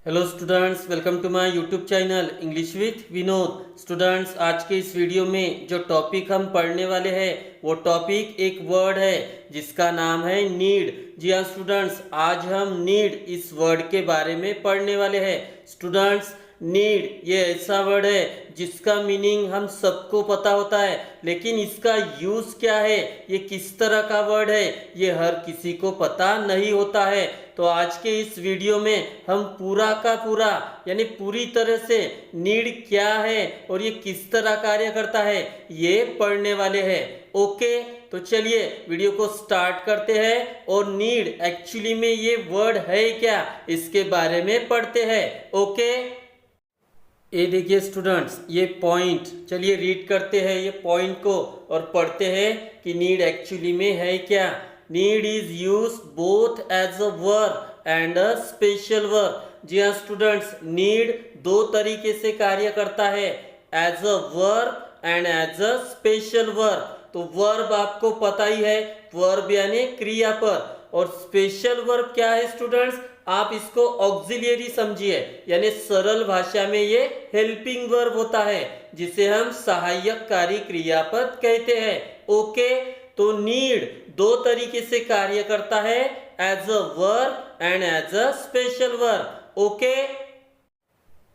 Hello students, welcome to my YouTube channel English with Vinod. Students, आज के इस video में जो टॉपिक हम पढ़ने वाले हैं वो टॉपिक एक वर्ड है जिसका नाम है नीड। जी हाँ स्टूडेंट्स, आज हम नीड इस वर्ड के बारे में पढ़ने वाले हैं। स्टूडेंट्स, नीड ये ऐसा वर्ड है जिसका मीनिंग हम सबको पता होता है, लेकिन इसका यूज क्या है, ये किस तरह का वर्ड है, ये हर किसी को पता नहीं होता है। तो आज के इस वीडियो में हम पूरा का पूरा यानी पूरी तरह से नीड क्या है और ये किस तरह कार्य करता है ये पढ़ने वाले हैं। ओके, तो चलिए वीडियो को स्टार्ट करते हैं और नीड एक्चुअली में ये वर्ड है क्या इसके बारे में पढ़ते हैं। ओके, ये देखिए स्टूडेंट्स, ये पॉइंट, चलिए रीड करते हैं ये पॉइंट को और पढ़ते हैं कि नीड एक्चुअली में है क्या। Need is use both as a verb and a special verb. जी हाँ स्टूडेंट्स, नीड दो तरीके से कार्य करता है, as a verb and as a special verb. तो वर्ब आपको पता ही है, वर्ब यानी क्रियापद, और स्पेशल वर्ब क्या है स्टूडेंट्स, आप इसको ऑक्सिलियरी समझिए, यानी सरल भाषा में ये हेल्पिंग वर्ब होता है जिसे हम सहायककारी क्रियापद कहते हैं। ओके, तो नीड दो तरीके से कार्य करता है, as a verb and as a special verb. Okay,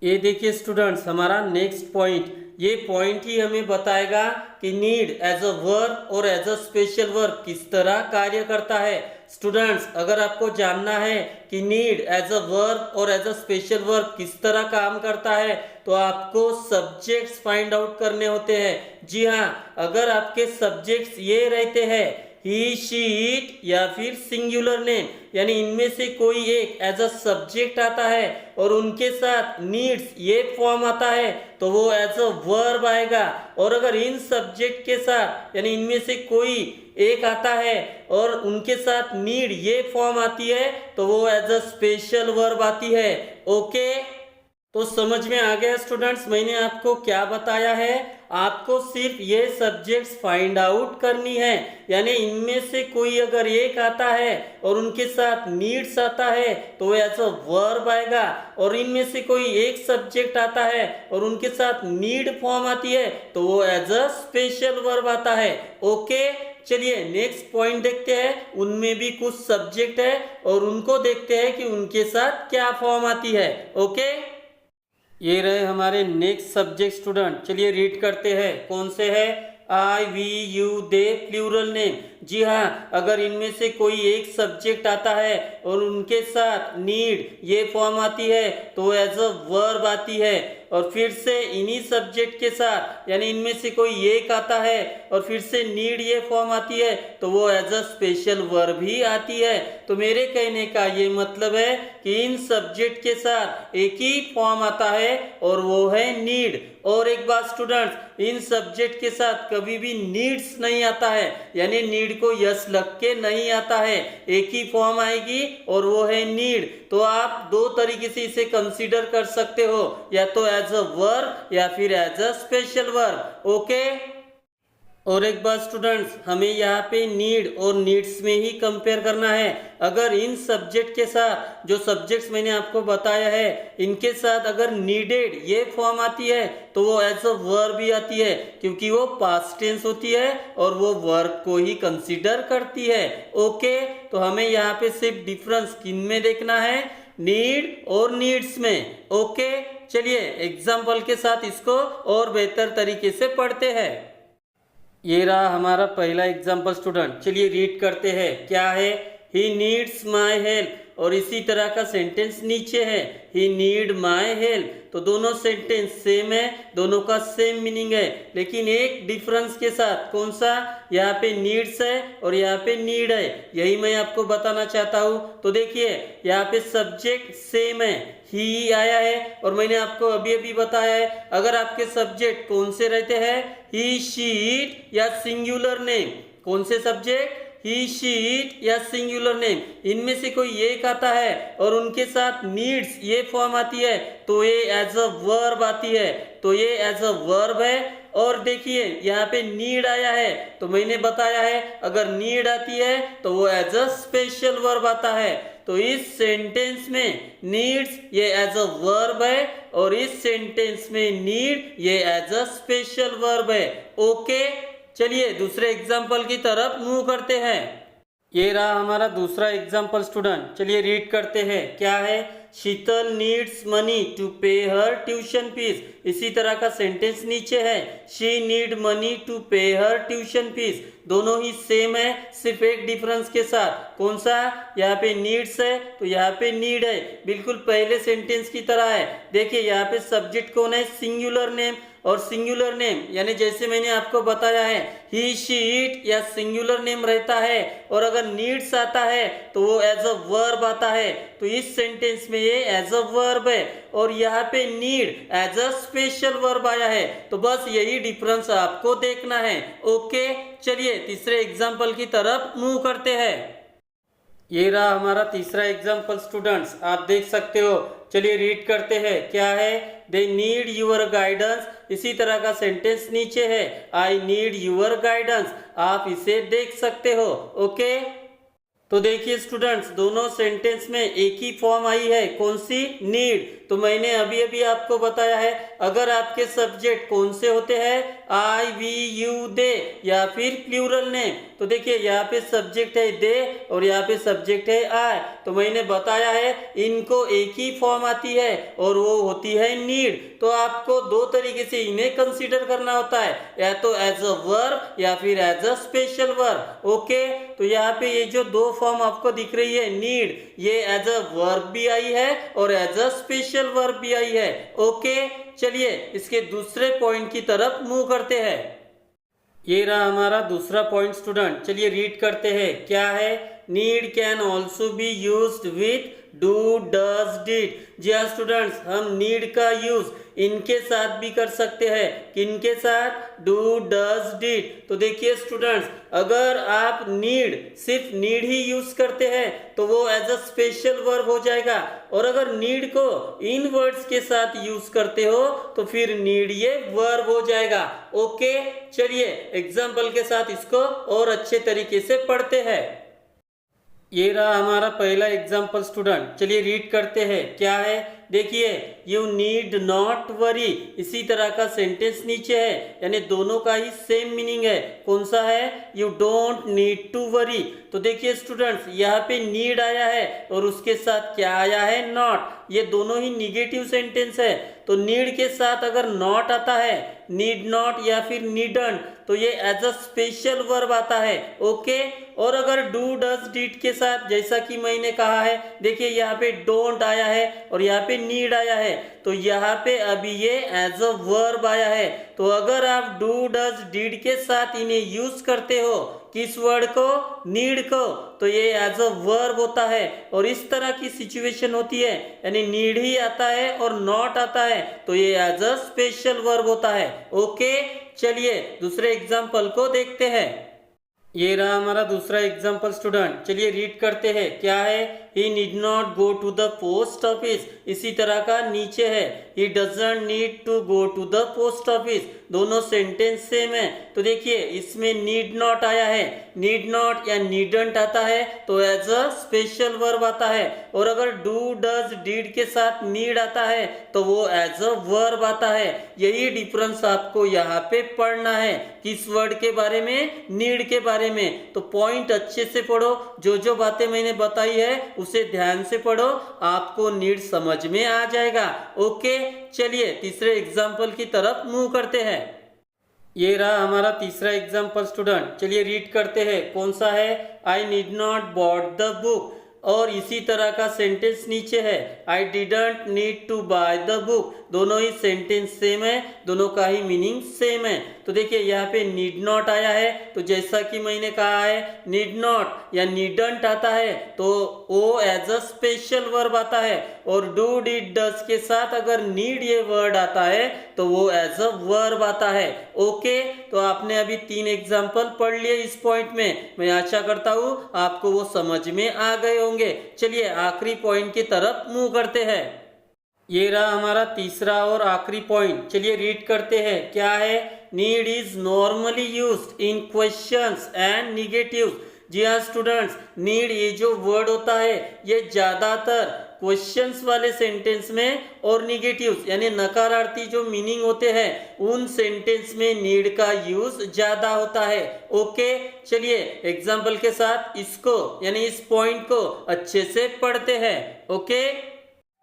ये देखिए स्टूडेंट्स, हमारा नेक्स्ट पॉइंट, ये पॉइंट ही हमें बताएगा कि नीड एज अ वर्ब और एज अ स्पेशल वर्ब किस तरह कार्य करता है। स्टूडेंट्स, अगर आपको जानना है कि नीड एज अ वर्ब और एज अ स्पेशल वर्ब किस तरह काम करता है तो आपको सब्जेक्ट्स फाइंड आउट करने होते हैं। जी हाँ, अगर आपके सब्जेक्ट्स ये रहते हैं ही, शी, इट या फिर सिंगुलर नेम, यानी इनमें से कोई एक एज अ सब्जेक्ट आता है और उनके साथ नीड्स ये फॉर्म आता है तो वो एज अ वर्ब आएगा। और अगर इन सब्जेक्ट के साथ यानी इनमें से कोई एक आता है और उनके साथ नीड ये फॉर्म आती है तो वो एज अ स्पेशल वर्ब आती है। ओके, तो समझ में आ गया स्टूडेंट्स, मैंने आपको क्या बताया है, आपको सिर्फ ये सब्जेक्ट्स फाइंड आउट करनी है, यानी इनमें से कोई अगर एक आता है और उनके साथ नीड्स आता है तो वो एज अ वर्ब आएगा, और इनमें से कोई एक सब्जेक्ट आता है और उनके साथ नीड फॉर्म आती है तो वो एज अ स्पेशल वर्ब आता है। ओके, चलिए नेक्स्ट पॉइंट देखते हैं, उनमें भी कुछ सब्जेक्ट है और उनको देखते हैं कि उनके साथ क्या फॉर्म आती है। ओके, ये रहे हमारे नेक्स्ट सब्जेक्ट स्टूडेंट, चलिए रीड करते हैं, कौन से है, I, we, you, they, plural name. जी हाँ, अगर इनमें से कोई एक सब्जेक्ट आता है और उनके साथ नीड ये फॉर्म आती है तो एज अ वर्ब आती है, और फिर से इन्हीं सब्जेक्ट के साथ यानी इनमें से कोई एक आता है और फिर से नीड ये फॉर्म आती है तो वो एज अ स्पेशल वर्ब ही आती है। तो मेरे कहने का ये मतलब है कि इन सब्जेक्ट के साथ एक ही फॉर्म आता है और वो है नीड। और एक बात स्टूडेंट्स, इन सब्जेक्ट के साथ कभी भी नीड्स नहीं आता है, यानी नीड को यस लग के नहीं आता है, एक ही फॉर्म आएगी और वो है नीड। तो आप दो तरीके से इसे कंसीडर कर सकते हो, या तो एज अ वर्ब या फिर as a special verb. Okay, और एक बात स्टूडेंट्स, हमें यहाँ पे नीड और नीड्स में ही कंपेयर करना है। अगर इन सब्जेक्ट के साथ जो सब्जेक्ट्स मैंने आपको बताया है इनके साथ अगर नीडेड ये फॉर्म आती है तो वो एज अ वर्ब भी आती है, क्योंकि वो पास्ट टेंस होती है और वो वर्ब को ही कंसीडर करती है। ओके, तो हमें यहाँ पे सिर्फ डिफरेंस किन में देखना है, नीड और नीड्स में। ओके, चलिए एग्जाम्पल के साथ इसको और बेहतर तरीके से पढ़ते हैं। ये रहा हमारा पहला एग्जाम्पल स्टूडेंट, चलिए रीड करते हैं, क्या है, ही नीड्स माई हेल्प, और इसी तरह का सेंटेंस नीचे है, ही नीड माई हेल्प। तो दोनों सेंटेंस सेम है, दोनों का सेम मीनिंग है, लेकिन एक डिफरेंस के साथ, कौन सा, यहाँ पे नीड्स है और यहाँ पे नीड है, यही मैं आपको बताना चाहता हूँ। तो देखिए यहाँ पे सब्जेक्ट सेम है, ही आया है, और मैंने आपको अभी अभी बताया है अगर आपके सब्जेक्ट कौन से रहते हैं, ही, शी, इट या सिंगुलर नेम, कौन से सब्जेक्ट, ही, शी, इट या सिंगुलर नेम, इनमें से कोई एक आता है और उनके साथ नीड्स ये फॉर्म आती है तो ये एज अ वर्ब आती है, तो ये एज अ वर्ब है। और देखिए यहाँ पे नीड आया है तो मैंने बताया है अगर नीड आती है तो वो एज अ स्पेशल वर्ब आता है। तो इस सेंटेंस में नीड्स ये एज अ वर्ब है और इस सेंटेंस में नीड ये एज अ स्पेशल वर्ब है। ओके, चलिए दूसरे एग्जाम्पल की तरफ मूव करते हैं। ये रहा हमारा दूसरा एग्जाम्पल स्टूडेंट। चलिए रीड करते हैं। क्या है? शीतल नीड्स मनी टू पे हर ट्यूशन फीस। इसी तरह का सेंटेंस नीचे है, शी नीड मनी टू पे हर ट्यूशन फीस। दोनों ही सेम है, सिर्फ एक डिफरेंस के साथ। कौन सा? यहाँ पे नीड्स है तो यहाँ पे नीड है, बिल्कुल पहले सेंटेंस की तरह है। देखिए यहाँ पे सब्जेक्ट कौन है? सिंगुलर नेम, और सिंगुलर नेम यानी जैसे मैंने आपको बताया है ही शी इट या सिंगुलर नेम रहता है, और अगर नीड्स आता है तो वो एज अ वर्ब आता है। तो इस सेंटेंस में ये एज अ वर्ब है और यहाँ पे need as a special verb आया है। तो बस यही डिफरेंस आपको देखना है। ओके, चलिए तीसरे एग्जाम्पल की तरफ मूव करते हैं। ये रहा हमारा तीसरा एग्जाम्पल स्टूडेंट्स, आप देख सकते हो। चलिए रीड करते हैं। क्या है? They need your guidance. इसी तरह का सेंटेंस नीचे है, आई नीड यूर गाइडेंस। आप इसे देख सकते हो। ओके, तो देखिए स्टूडेंट्स, दोनों सेंटेंस में एक ही फॉर्म आई है। कौन सी? नीड। तो मैंने अभी अभी आपको बताया है, अगर आपके सब्जेक्ट कौन से होते हैं, आई, वी, यू, दे या फिर प्लूरल नेम, तो देखिए यहाँ पे सब्जेक्ट है दे और यहाँ पे सब्जेक्ट है आई। तो मैंने बताया है इनको एक ही फॉर्म आती है और वो होती है नीड। तो आपको दो तरीके से इन्हें कंसीडर करना होता है, या तो एज अ वर्ब या फिर as a special verb. Okay, तो यहाँ पे ये जो दो फॉर्म आपको दिख रही है, नीड, ये एज अ वर्ब भी आई है और एज अ स्पेशल वर्ब भी आई है। ओके, चलिए इसके दूसरे पॉइंट की तरफ मूव करते हैं। ये रहा हमारा दूसरा पॉइंट स्टूडेंट। चलिए रीड करते हैं। क्या है? Need can also be used with do, does, did. जी हाँ स्टूडेंट्स, हम नीड का यूज इनके साथ भी कर सकते हैं। किनके साथ? Do, does, did. तो देखिए स्टूडेंट्स, अगर आप नीड, सिर्फ नीड ही यूज करते हैं तो वो एज अ स्पेशल वर्ब हो जाएगा, और अगर नीड को इन वर्ड्स के साथ यूज करते हो तो फिर नीड ये वर्ब हो जाएगा। ओके, चलिए एग्जाम्पल के साथ इसको और अच्छे तरीके से पढ़ते हैं। ये रहा हमारा पहला एग्जाम्पल स्टूडेंट। चलिए रीड करते हैं। क्या है? देखिए, यू नीड नॉट वरी। इसी तरह का सेंटेंस नीचे है, यानी दोनों का ही सेम मीनिंग है। कौन सा है? You don't need to worry. तो देखिए स्टूडेंट्स, यहाँ पे नीड आया है और उसके साथ क्या आया है? नॉट। ये दोनों ही निगेटिव सेंटेंस है, तो नीड के साथ अगर नॉट आता है, नीड नॉट या फिर नीडंट, तो ये एज अ स्पेशल वर्ब आता है। ओके, और अगर डू, डज, डिड के साथ, जैसा कि मैंने कहा है, देखिए यहाँ पे डोंट आया है और यहाँ पे नीड आया है, तो यहाँ पे अभी ये एज अ वर्ब आया है। तो अगर आप डू, डज, डिड के साथ इन्हें यूज करते हो, किस वर्ड को? नीड को, तो ये एज अ वर्ब होता है। और इस तरह की सिचुएशन होती है, यानी नीड ही आता है और नॉट आता है, तो ये एज अ स्पेशल वर्ब होता है। ओके, चलिए दूसरे एग्जाम्पल को देखते हैं। ये रहा हमारा दूसरा एग्जाम्पल स्टूडेंट। चलिए रीड करते हैं। क्या है? He need not go to the post office. इसी तरह का नीचे है, he doesn't need to go to the post office. दोनों सेंटेंस सेम है, तो देखिए इसमें नीड नॉट आया है। नीड नॉट या नीडंट आता है तो एज अ स्पेशल वर्ब आता है, और अगर डू, डज, डिड के साथ नीड आता है तो वो एज अ वर्ब आता है। यही डिफरेंस आपको यहाँ पे पढ़ना है। किस वर्ड के बारे में? नीड के बारे में। तो पॉइंट अच्छे से पढ़ो, जो जो बातें मैंने बताई है उसे ध्यान से पढ़ो, आपको नीड समझ में आ जाएगा। ओके, चलिए तीसरे एग्जाम्पल की तरफ मूव करते हैं। ये रहा हमारा तीसरा एग्जाम्पल स्टूडेंट। चलिए रीड करते हैं। कौन सा है? I need not bought the book. और इसी तरह का सेंटेंस नीचे है, I didn't need to buy the book. दोनों ही सेंटेंस सेम है, दोनों का ही मीनिंग सेम है। तो देखिए यहाँ पे नीड नॉट आया है, तो जैसा कि मैंने कहा है, नीड नॉट या नीडंट आता है तो वो एज अ स्पेशल वर्ब आता है, और डू, डिड, डज के साथ अगर नीड ये वर्ड आता है तो वो एज अ वर्ब आता है। ओके, तो आपने अभी 3 एग्जाम्पल पढ़ लिए इस पॉइंट में। मैं आशा करता हूँ आपको वो समझ में आ गए होंगे। चलिए आखिरी पॉइंट की तरफ मूव करते हैं। ये रहा हमारा तीसरा और आखिरी पॉइंट। चलिए रीड करते हैं। क्या है? Need is normally used in questions and negatives. जी हाँ स्टूडेंट्स, नीड ये जो वर्ड होता है ये ज्यादातर क्वेश्चंस वाले सेंटेंस में और निगेटिव्स यानी नकारार्थी जो मीनिंग होते हैं उन सेंटेंस में नीड का यूज ज्यादा होता है। ओके, चलिए एग्जाम्पल के साथ इसको यानी इस पॉइंट को अच्छे से पढ़ते हैं। ओके,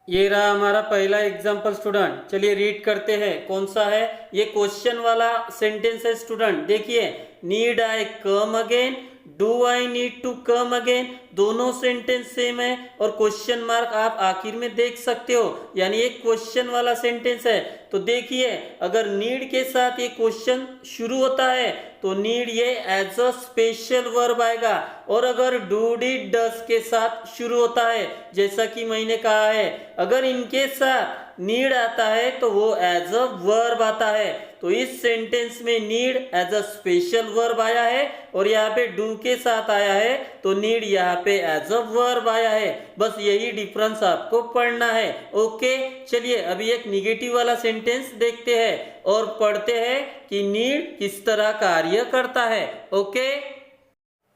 ये रहा हमारा पहला एग्जाम्पल स्टूडेंट। चलिए रीड करते हैं। कौन सा है? ये क्वेश्चन वाला सेंटेंस है स्टूडेंट। देखिए, need I come again, do I need to come again, दोनों सेंटेंस सेम है और क्वेश्चन मार्क आप आखिर में देख सकते हो, यानी एक क्वेश्चन वाला सेंटेंस है। तो देखिए, अगर नीड के साथ ये क्वेश्चन शुरू होता है तो नीड ये एज अ स्पेशल वर्ब आएगा, और अगर डू डिड डस के साथ शुरू होता है जैसा कि मैंने कहा है, अगर इनके साथ नीड आता है तो वो एज अ वर्ब आता है। तो इस सेंटेंस में need as a special verb आया है और यहाँ पे डू के साथ आया है तो नीड यहाँ पे एज अ वर्ब आया है। बस यही डिफरेंस आपको पढ़ना है। ओके, चलिए अभी एक निगेटिव वाला सेंटेंस देखते हैं और पढ़ते हैं कि नीड किस तरह कार्य करता है। ओके,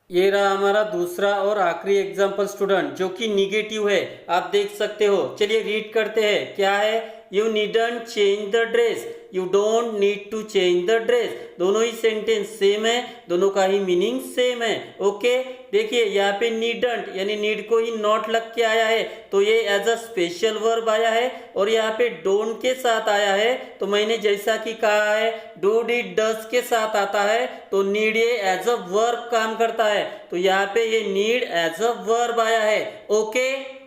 ये रहा हमारा दूसरा और आखिरी एग्जाम्पल स्टूडेंट जो कि निगेटिव है, आप देख सकते हो। चलिए रीड करते हैं। क्या है? You needn't change the dress, you don't need to change the dress. दोनों ही सेंटेंस सेम है, दोनों का ही मीनिंग सेम है। ओके, देखिए यहाँ पे नीडंट यानी नीड को ही नॉट लग के आया है तो ये एज अ स्पेशल वर्ब आया है, और यहाँ पे डोंट के साथ आया है तो मैंने जैसा कि कहा है डू डिड डस के साथ आता है तो नीड ये एज अ वर्ब काम करता है, तो यहाँ पे ये नीड एज अ वर्ब आया है। ओके,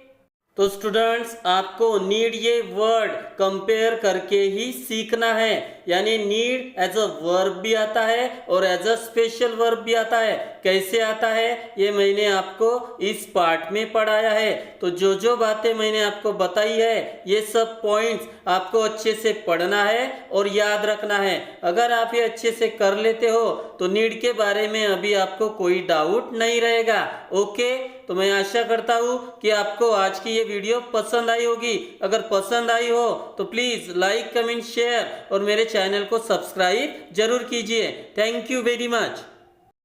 तो स्टूडेंट्स आपको नीड ये वर्ड कंपेयर करके ही सीखना है, यानी नीड एज अ वर्ब भी आता है और एज अ स्पेशल वर्ब भी आता है। कैसे आता है ये मैंने आपको इस पार्ट में पढ़ाया है। तो जो जो बातें मैंने आपको बताई है ये सब पॉइंट्स आपको अच्छे से पढ़ना है और याद रखना है। अगर आप ये अच्छे से कर लेते हो तो नीड के बारे में अभी आपको कोई डाउट नहीं रहेगा। ओके, तो मैं आशा करता हूँ कि आपको आज की ये वीडियो पसंद आई होगी। अगर पसंद आई हो तो प्लीज लाइक, कमेंट, शेयर और मेरे चैनल को सब्सक्राइब जरूर कीजिए। Thank you very much.